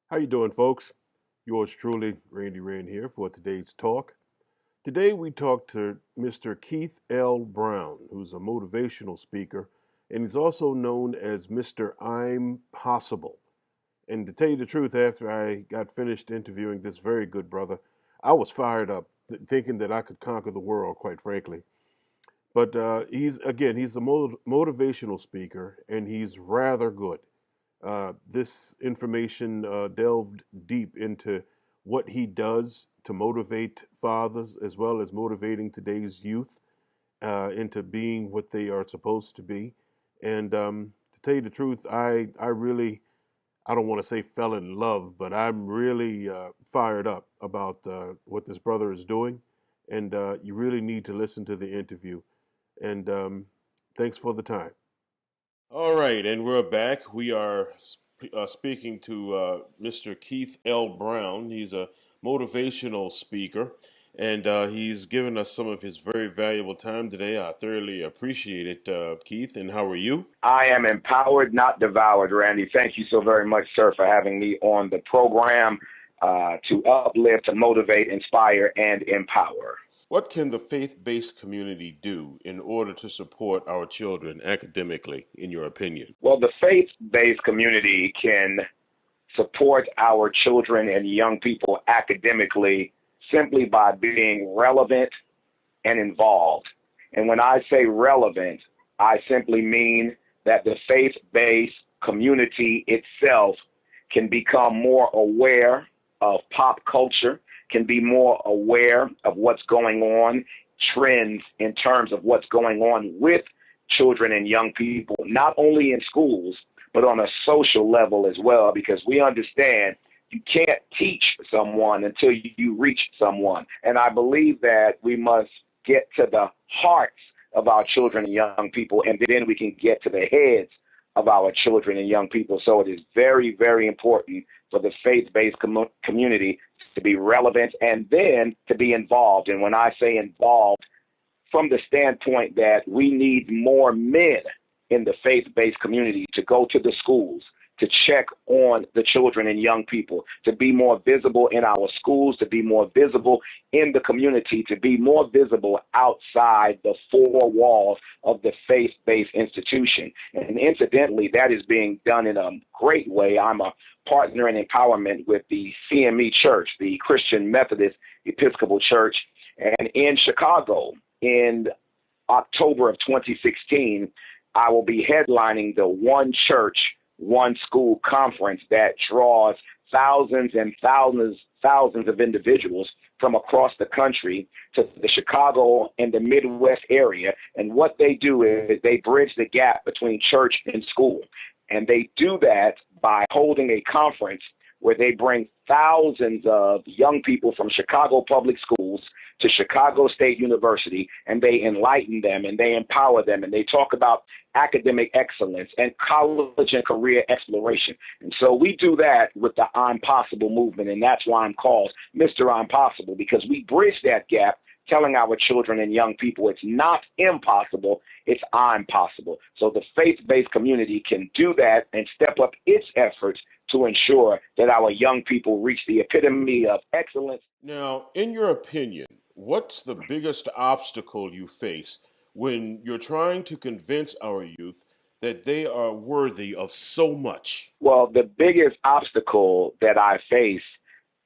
How you doing, folks? Yours truly, Randee Ran here for today's talk. Today we talk to Mr. Keith L.Brown, who's a motivational speaker, and he's also known as Mr. I'm Possible. And to tell you the truth, after I got finished interviewing this very good brother, I was fired up, thinking that I could conquer the world, quite frankly. But he's a motivational speaker, and he's rather good. This information delved deep into what he does to motivate fathers as well as motivating today's youth into being what they are supposed to be. And to tell you the truth, I really, I don't want to say fell in love, but I'm really fired up about what this brother is doing. And you really need to listen to the interview. And thanks for the time. All right, and we're back. We are speaking to Mr. Keith L. Brown. He's a motivational speaker, and he's given us some of his very valuable time today. I thoroughly appreciate it, Keith. And how are you? I am empowered, not devoured, Randy. Thank you so very much, sir, for having me on the program to uplift, to motivate, inspire, and empower. What can the faith based community do in order to support our children academically, in your opinion? Well, the faith-based community can support our children and young people academically simply by being relevant and involved. And when I say relevant, I simply mean that the faith-based community itself can become more aware of pop culture, can be more aware of what's going on, trends in terms of what's going on with children and young people, not only in schools, but on a social level as well, because we understand you can't teach someone until you reach someone. And I believe that we must get to the hearts of our children and young people, and then we can get to the heads of our children and young people. So it is very, very important for the faith-based community to be relevant and then to be involved. And when I say involved, from the standpoint that we need more men in the faith-based community to go to the schools, to check on the children and young people, to be more visible in our schools, to be more visible in the community, to be more visible outside the four walls of the faith-based institution. And incidentally, that is being done in a great way. I'm a partner in empowerment with the CME Church, the Christian Methodist Episcopal Church, and in Chicago in October of 2016, I will be headlining the One Church, One School conference that draws thousands and thousands of individuals from across the country to the Chicago and the Midwest area. And what they do is they bridge the gap between church and school. And they do that by holding a conference where they bring thousands of young people from Chicago public schools to Chicago State University, and they enlighten them and they empower them, and they talk about academic excellence and college and career exploration. And so we do that with the I'm Possible movement, and that's why I'm called Mr. I'm Possible, because we bridge that gap telling our children and young people it's not impossible, it's I'm possible. So the faith-based community can do that and step up its efforts to ensure that our young people reach the epitome of excellence. Now, in your opinion, what's the biggest obstacle you face when you're trying to convince our youth that they are worthy of so much? Well, the biggest obstacle that I face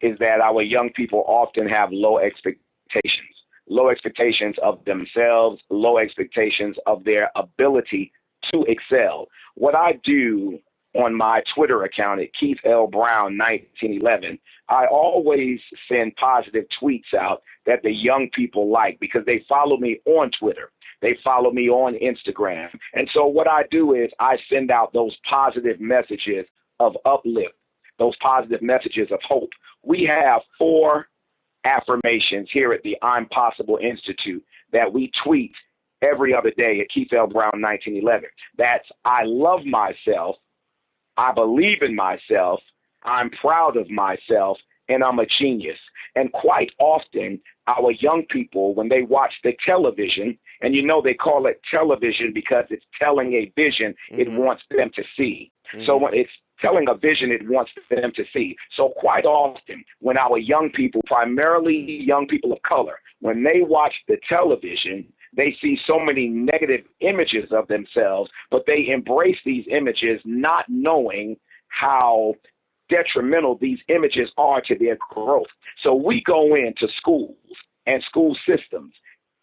is that our young people often have low expectations of themselves, low expectations of their ability to excel. What I do on my Twitter account at Keith L. Brown 1911, I always send positive tweets out that the young people like because they follow me on Twitter. They follow me on Instagram. And so what I do is I send out those positive messages of uplift, those positive messages of hope. We have 4 affirmations here at the I'm Possible Institute that we tweet every other day at Keith L. Brown 1911. That's I love myself, I believe in myself, I'm proud of myself, and I'm a genius. And quite often, our young people, when they watch the television, and you know they call it television because it's telling a vision it wants them to see. So when it's telling a vision it wants them to see. So quite often when our young people, primarily young people of color, when they watch the television, they see so many negative images of themselves, but they embrace these images not knowing how detrimental these images are to their growth. So we go into schools and school systems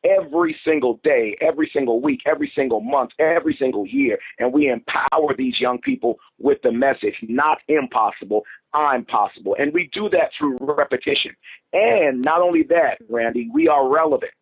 every single day, every single week, every single month, every single year, and we empower these young people with the message, not impossible, I'm possible. And we do that through repetition. And not only that, Randee, we are relevant.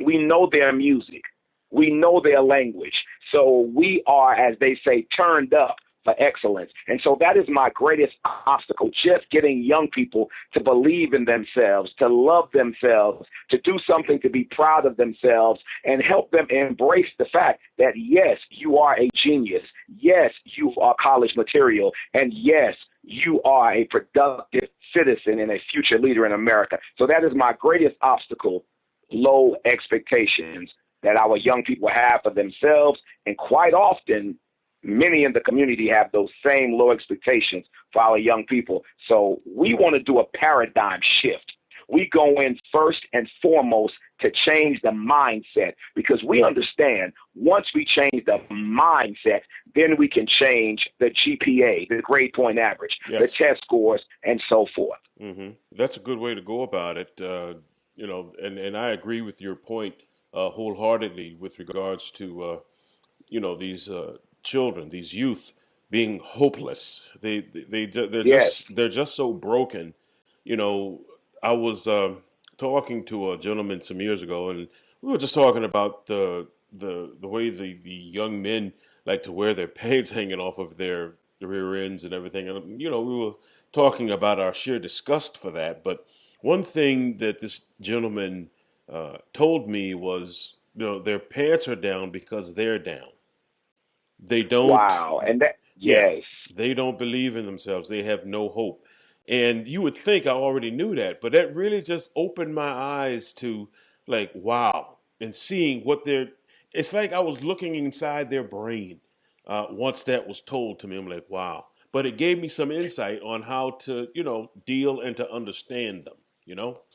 We know their music. We know their language. So we are, as they say, turned up for excellence. And so that is my greatest obstacle, just getting young people to believe in themselves, to love themselves, to do something to be proud of themselves, and help them embrace the fact that, yes, you are a genius. Yes, you are college material. And yes, you are a productive citizen and a future leader in America. So that is my greatest obstacle, low expectations that our young people have for themselves. And quite often, many in the community have those same low expectations for our young people. So we want to do a paradigm shift. We go in first and foremost to change the mindset, because we understand once we change the mindset, then we can change the GPA, the grade point average, Yes. the test scores, and so forth. Mm-hmm. That's a good way to go about it. And I agree with your point wholeheartedly with regards to these children, these youth being hopeless. Yes. They're just so broken. You know, I was talking to a gentleman some years ago, and we were just talking about the way the young men like to wear their pants hanging off of their rear ends and everything. And we were talking about our sheer disgust for that. But one thing that this gentleman told me was, their pants are down because they're down. They don't, Wow. And that, yeah, yes. they don't believe in themselves. They have no hope. And you would think I already knew that, but that really just opened my eyes to, like, wow, and seeing it's like I was looking inside their brain once that was told to me. I'm like, wow. But it gave me some insight on how to, deal and to understand them.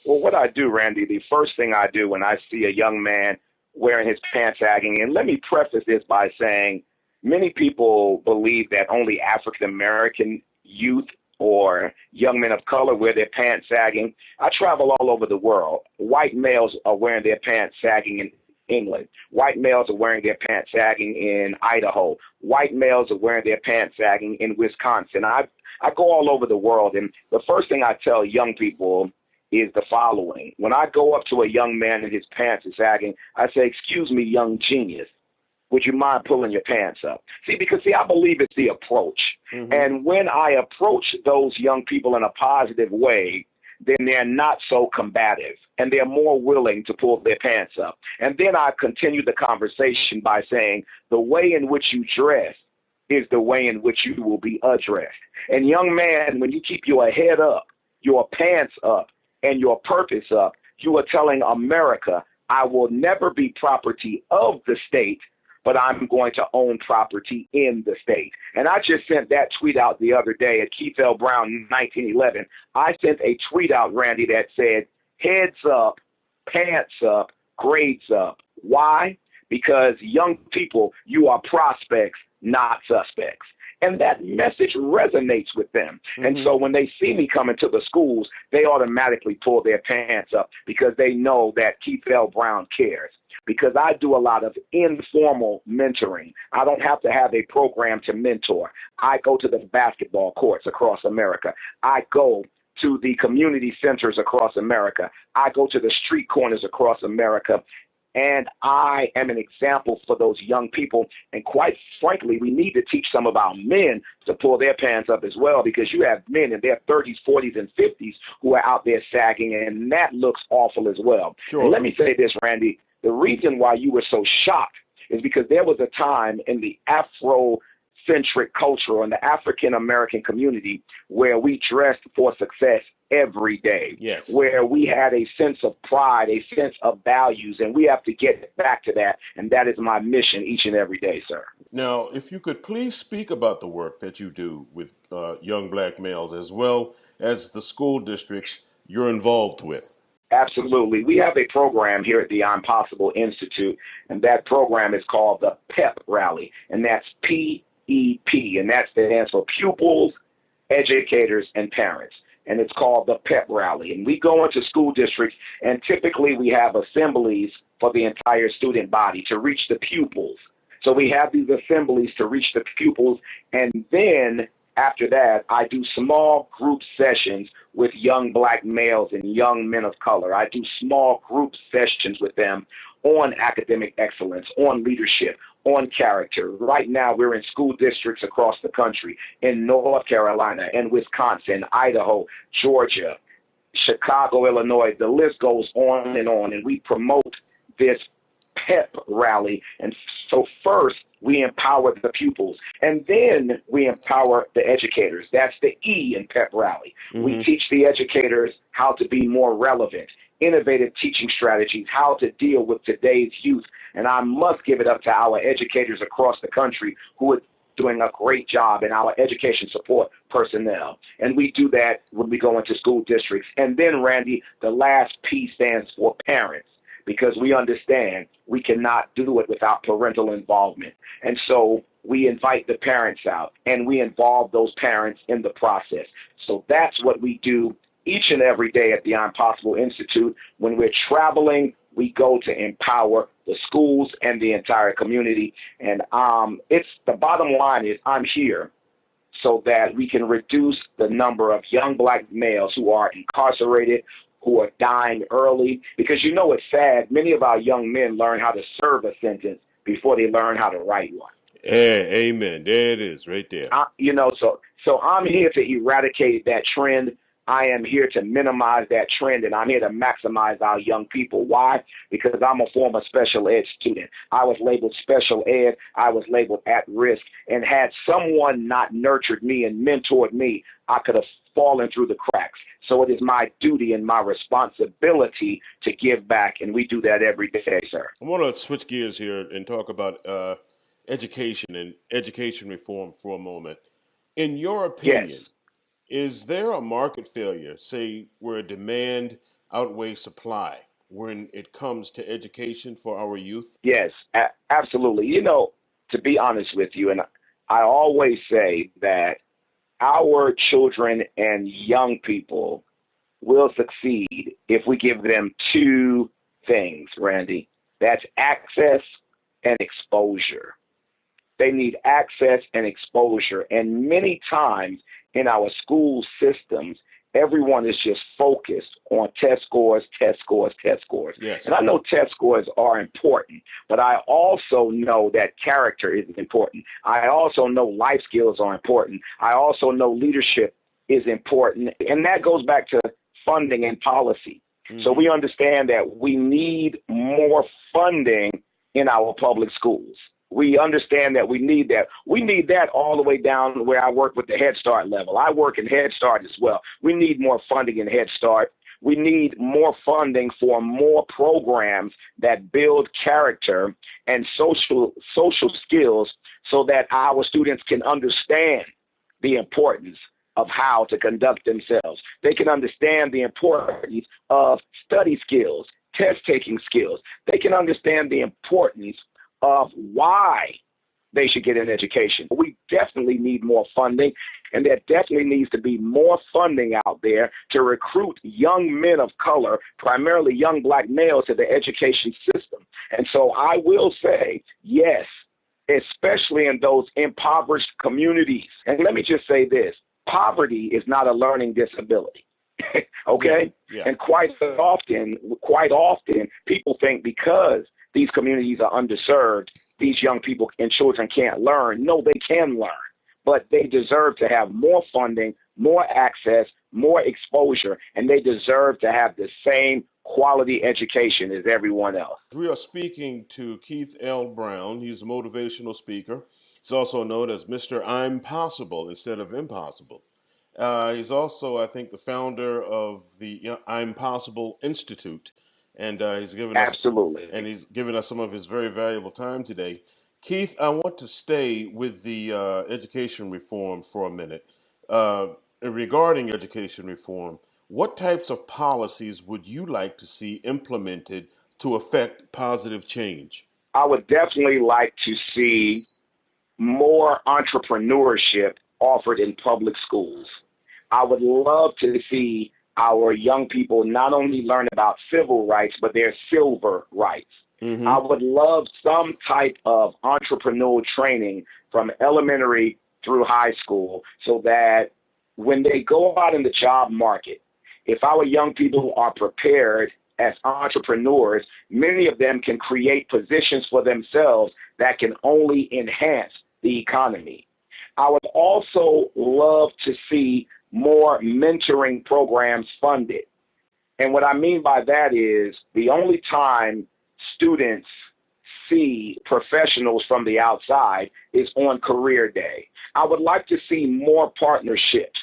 Well, what I do, Randee, the first thing I do when I see a young man wearing his pants sagging, and let me preface this by saying many people believe that only African American youth or young men of color wear their pants sagging. I travel all over the world. White males are wearing their pants sagging in England. White males are wearing their pants sagging in Idaho. White males are wearing their pants sagging in Wisconsin. I go all over the world, and the first thing I tell young people is the following. When I go up to a young man and his pants are sagging, I say, "Excuse me, young genius, would you mind pulling your pants up?" Because I believe it's the approach. Mm-hmm. And when I approach those young people in a positive way, then they're not so combative and they're more willing to pull their pants up. And then I continue the conversation by saying, the way in which you dress is the way in which you will be addressed. And young man, when you keep your head up, your pants up, and your purpose up, you are telling America, I will never be property of the state, but I'm going to own property in the state. And I just sent that tweet out the other day at Keith L.Brown in 1911. I sent a tweet out, Randee, that said, heads up, pants up, grades up. Why? Because young people, you are prospects, not suspects. And that message resonates with them. Mm-hmm. And so when they see me coming to the schools, they automatically pull their pants up because they know that Keith L.Brown cares. Because I do a lot of informal mentoring. I don't have to have a program to mentor. I go to the basketball courts across America. I go to the community centers across America. I go to the street corners across America. And I am an example for those young people. And quite frankly, we need to teach some of our men to pull their pants up as well, because you have men in their 30s, 40s, and 50s who are out there sagging, and that looks awful as well. Sure. And let me say this, Randee. The reason why you were so shocked is because there was a time in the Afrocentric culture or in the African American community where we dressed for success every day, Yes. where we had a sense of pride, a sense of values, and we have to get back to that. And that is my mission each and every day, sir. Now, if you could please speak about the work that you do with young black males as well as the school districts you're involved with. Absolutely. We have a program here at the I'm Possible Institute, and that program is called the PEP Rally, and that's PEP, and that stands for Pupils, Educators, and Parents. And it's called the PEP Rally. And we go into school districts, and typically we have assemblies for the entire student body to reach the pupils. So we have these assemblies to reach the pupils, and then after that, I do small group sessions with young black males and young men of color. I do small group sessions with them on academic excellence, on leadership, on character. Right now, we're in school districts across the country, in North Carolina and Wisconsin, Idaho, Georgia, Chicago, Illinois. The list goes on, and we promote this PEP rally. And so first, we empower the pupils, and then we empower the educators. That's the E in PEP rally. Mm-hmm. We teach the educators how to be more relevant, innovative teaching strategies, how to deal with today's youth. And I must give it up to our educators across the country who are doing a great job, and our education support personnel. And we do that when we go into school districts. And then, Randee, the last P stands for parents, because we understand we cannot do it without parental involvement. And so we invite the parents out, and we involve those parents in the process. So that's what we do each and every day at the I'm Possible Institute. When we're traveling, we go to empower the schools and the entire community. And it's the bottom line is I'm here so that we can reduce the number of young black males who are incarcerated, who are dying early. Because you know it's sad, many of our young men learn how to serve a sentence before they learn how to write one. Amen. There it is, right there. So I'm here to eradicate that trend. I am here to minimize that trend, and I'm here to maximize our young people. Why? Because I'm a former special ed student. I was labeled special ed. I was labeled at risk. And had someone not nurtured me and mentored me, I could have fallen through the cracks. So it is my duty and my responsibility to give back, and we do that every day, sir. I want to switch gears here and talk about education and education reform for a moment. In your Yes. opinion, is there a market failure, say, where demand outweighs supply when it comes to education for our youth? Yes, absolutely. To be honest with you, and I always say that our children and young people will succeed if we give them two things, Randee. That's access and exposure. They need access and exposure. And many times in our school systems, everyone is just focused on test scores, test scores, test scores. Yes. And I know test scores are important, but I also know that character is important. I also know life skills are important. I also know leadership is important. And that goes back to funding and policy. Mm-hmm. So we understand that we need more funding in our public schools. We understand that we need that. We need that all the way down where I work with the Head Start level. I work in Head Start as well. We need more funding in Head Start. We need more funding for more programs that build character and social skills so that our students can understand the importance of how to conduct themselves. They can understand the importance of study skills, test-taking skills. They can understand the importance of why they should get an education. We definitely need more funding, and there definitely needs to be more funding out there to recruit young men of color, primarily young black males, to the education system. And so I will say, yes, especially in those impoverished communities. And let me just say this, poverty is not a learning disability. Okay? Yeah. And quite often, people think because these communities are underserved, these young people and children can't learn. No, they can learn, but they deserve to have more funding, more access, more exposure, and they deserve to have the same quality education as everyone else. We are speaking to Keith L.Brown. He's a motivational speaker. He's also known as Mr. I'm Possible instead of Impossible. He's also, I think, the founder of the I'm Possible Institute, and Absolutely. he's given us some of his very valuable time today. Keith, I want to stay with the education reform for a minute. Uh, Regarding education reform, what types of policies would you like to see implemented to affect positive change? I would definitely like to see more entrepreneurship offered in public schools. I would love to see our young people not only learn about civil rights, but their silver rights. I Mm-hmm. would love some type of entrepreneurial training from elementary through high school so that when they go out in the job market, if our young people are prepared as entrepreneurs, many of them can create positions for themselves that can only enhance the economy. I would also love to see more mentoring programs funded. And what I mean by that is the only time students see professionals from the outside is on career day. I would like to see more partnerships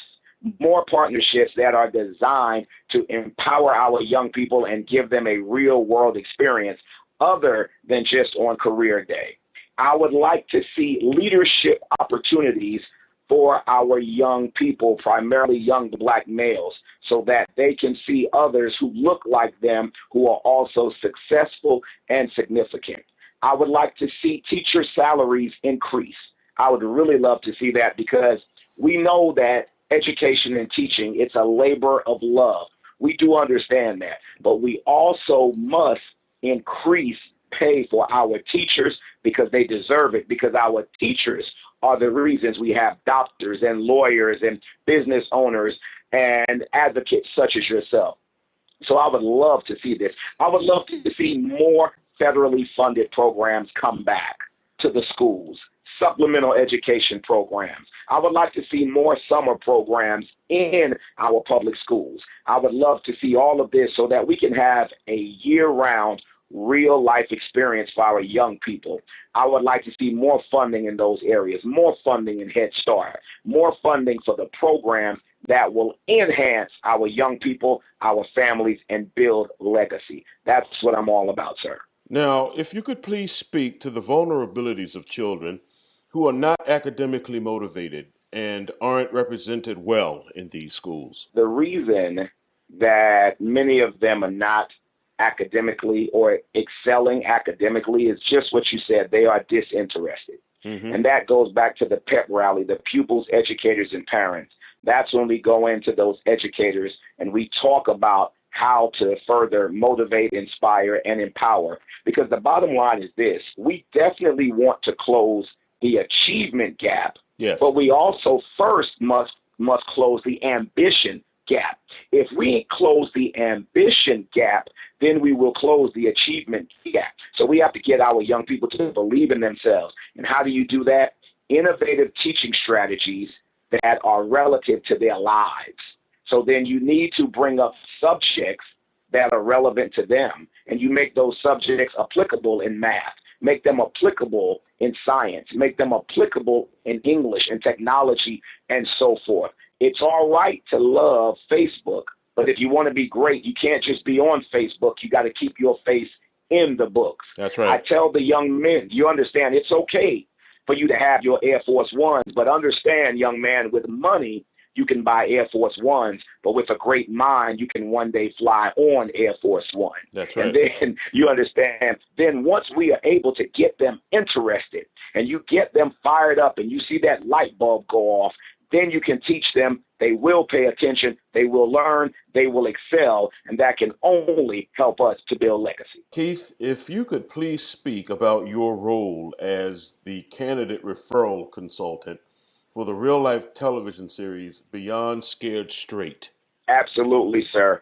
that are designed to empower our young people and give them a real world experience other than just on career day. I would like to see leadership opportunities for our young people, primarily young black males, so that they can see others who look like them who are also successful and significant. I would like to see teacher salaries increase. I would really love to see that because we know that education and teaching, it's a labor of love. We do understand that, but we also must increase pay for our teachers because they deserve it, because our teachers are the reasons we have doctors and lawyers and business owners and advocates such as yourself. So I would love to see this. I would love to see more federally funded programs come back to the schools, supplemental education programs. I would like to see more summer programs in our public schools. I would love to see all of this so that we can have a year-round real life experience for our young people. I would like to see more funding in those areas, more funding in Head Start, more funding for the programs that will enhance our young people, our families, and build legacy. That's what I'm all about, sir. Now, if you could please speak to the vulnerabilities of children who are not academically motivated and aren't represented well in these schools. The reason that many of them are not academically or excelling academically is just what you said. They are disinterested. Mm-hmm. And that goes back to the pep rally, the pupils, educators, and parents. That's when we go into those educators and we talk about how to further motivate, inspire, and empower. Because the bottom line is this: we definitely want to close the achievement gap, Yes. but we also first must close the ambition gap. If we close the ambition gap, then we will close the achievement gap. So we have to get our young people to believe in themselves. And how do you do that? Innovative teaching strategies that are relative to their lives. So then you need to bring up subjects that are relevant to them, and you make those subjects applicable in math, make them applicable in science, make them applicable in English and technology and so forth. It's all right to love Facebook, but if you want to be great, you can't just be on Facebook. You got to keep your face in the books. That's I right. tell the young men, you understand, it's okay for you to have your Air Force Ones, but understand, young man, with money, you can buy Air Force Ones, but with a great mind, you can one day fly on Air Force One. That's And right. then you understand, then once we are able to get them interested and you get them fired up and you see that light bulb go off, then you can teach them. They will pay attention. They will learn. They will excel. And that can only help us to build legacy. Keith, if you could please speak about your role as the candidate referral consultant for the real life television series Beyond Scared Straight. Absolutely, sir.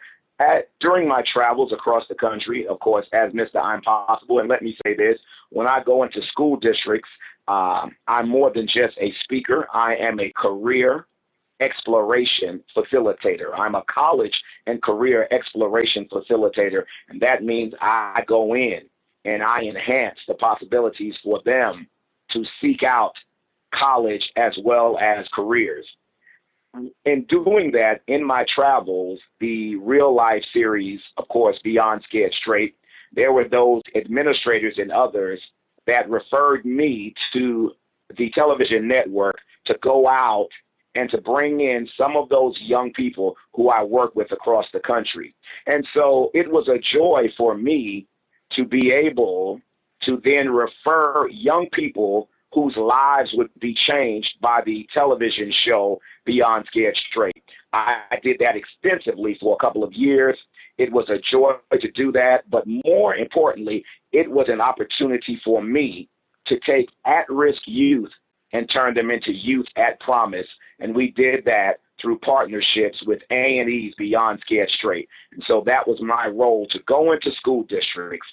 During my travels across the country, of course, as Mr. I'm Possible, and let me say this, when I go into school districts, I'm more than just a speaker. I am a career exploration facilitator. I'm a college and career exploration facilitator, and that means I go in and I enhance the possibilities for them to seek out college as well as careers. in doing that, in my travels, the real life series, of course, Beyond Scared Straight, there were those administrators and others that referred me to the television network to go out and to bring in some of those young people who I work with across the country. And so it was a joy for me to be able to then refer young people whose lives would be changed by the television show Beyond Scared Straight. I did that extensively for a couple of years. It was a joy to do that, but more importantly, it was an opportunity for me to take at-risk youth and turn them into youth at promise. And we did that through partnerships with A&E's Beyond Scared Straight. And so that was my role, to go into school districts,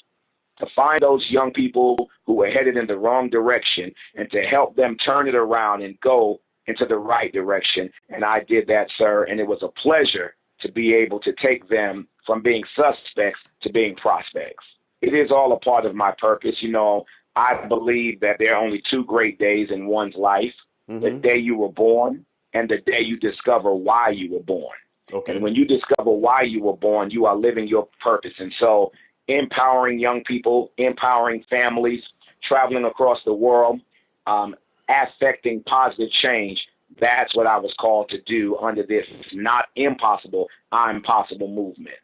to find those young people who were headed in the wrong direction and to help them turn it around and go into the right direction. And I did that, sir, and it was a pleasure to be able to take them from being suspects to being prospects. It is all a part of my purpose. You know, I believe that there are only two great days in one's life, the day you were born and the day you discover why you were born. Okay. And when you discover why you were born, you are living your purpose. And so empowering young people, empowering families, traveling across the world, affecting positive change, that's what I was called to do under this not impossible, I'm possible movement.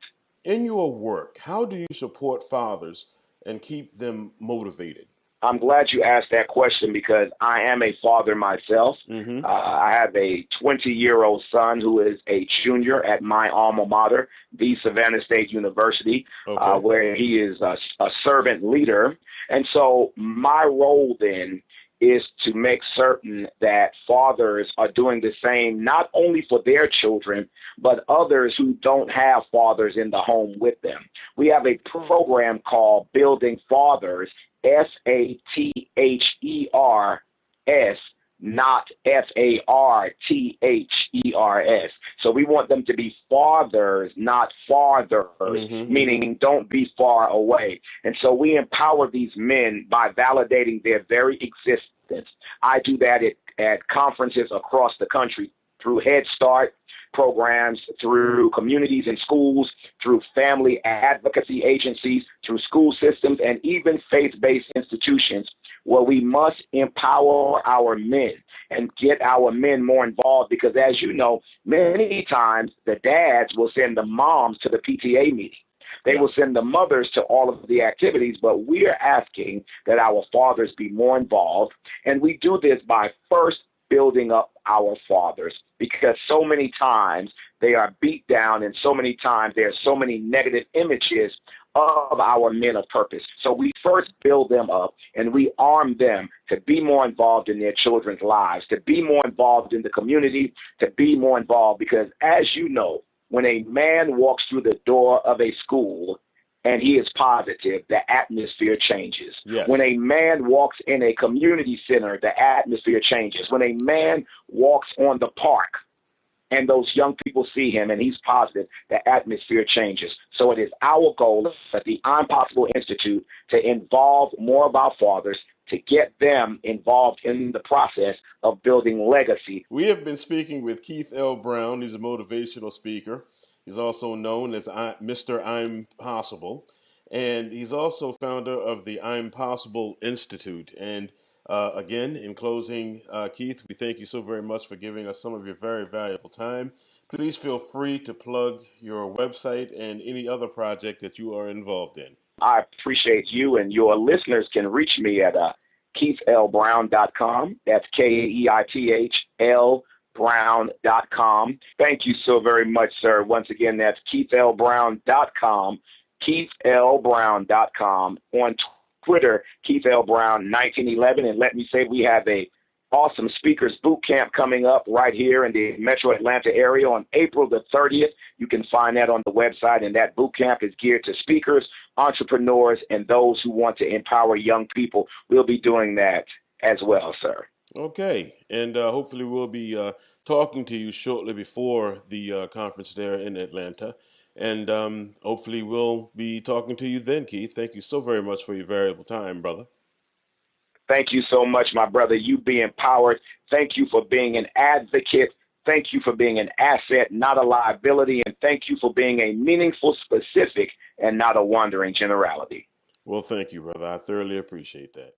In your work, how do you support fathers and keep them motivated? I'm glad you asked that question because I am a father myself. I have a 20-year-old son who is a junior at my alma mater, the Savannah State University, where he is a servant leader. And so my role then is to make certain that fathers are doing the same, not only for their children, but others who don't have fathers in the home with them. We have a program called Building Fathers, Fathers, not Farters. So we want them to be fathers, not farthers, meaning don't be far away. And so we empower these men by validating their very existence. I do that at conferences across the country through Head Start programs, through communities and schools, through family advocacy agencies, through school systems, and even faith-based institutions, where we must empower our men and get our men more involved, because as you know, many times the dads will send the moms to the PTA meeting. They will send the mothers to all of the activities, but we're asking that our fathers be more involved. And we do this by first building up our fathers, because so many times they are beat down and so many times there are so many negative images of our men of purpose. So we first build them up and we arm them to be more involved in their children's lives, to be more involved in the community, to be more involved, because as you know, when a man walks through the door of a school and he is positive, the atmosphere changes. Yes. When a man walks in a community center, the atmosphere changes. When a man walks on the park and those young people see him and he's positive, the atmosphere changes. So it is our goal at the I'm Possible Institute to involve more of our fathers, to get them involved in the process of building legacy. We have been speaking with Keith L.Brown. He's a motivational speaker. He's also known as Mr. I'm Possible. And he's also founder of the I'm Possible Institute. And again, in closing, Keith, we thank you so very much for giving us some of your very valuable time. Please feel free to plug your website and any other project that you are involved in. I appreciate you, and your listeners can reach me at KeithLBrown.com. That's KeithL Brown.com. Thank you so very much, sir. Once again, that's KeithLBrown.com, KeithLBrown.com. On Twitter, KeithLBrown1911. And let me say, we have a awesome speakers boot camp coming up right here in the Metro Atlanta area on April the 30th. You can find that on the website, and that boot camp is geared to speakers, entrepreneurs, and those who want to empower young people. We'll be doing that as well, sir. Okay, and hopefully we'll be talking to you shortly before the conference there in Atlanta, and hopefully we'll be talking to you then, Keith. Thank you so very much for your valuable time, brother. Thank you so much, my brother. You be empowered. Thank you for being an advocate Thank you for being an asset, not a liability. And thank you for being a meaningful specific and not a wandering generality. Well, thank you, brother. I thoroughly appreciate that.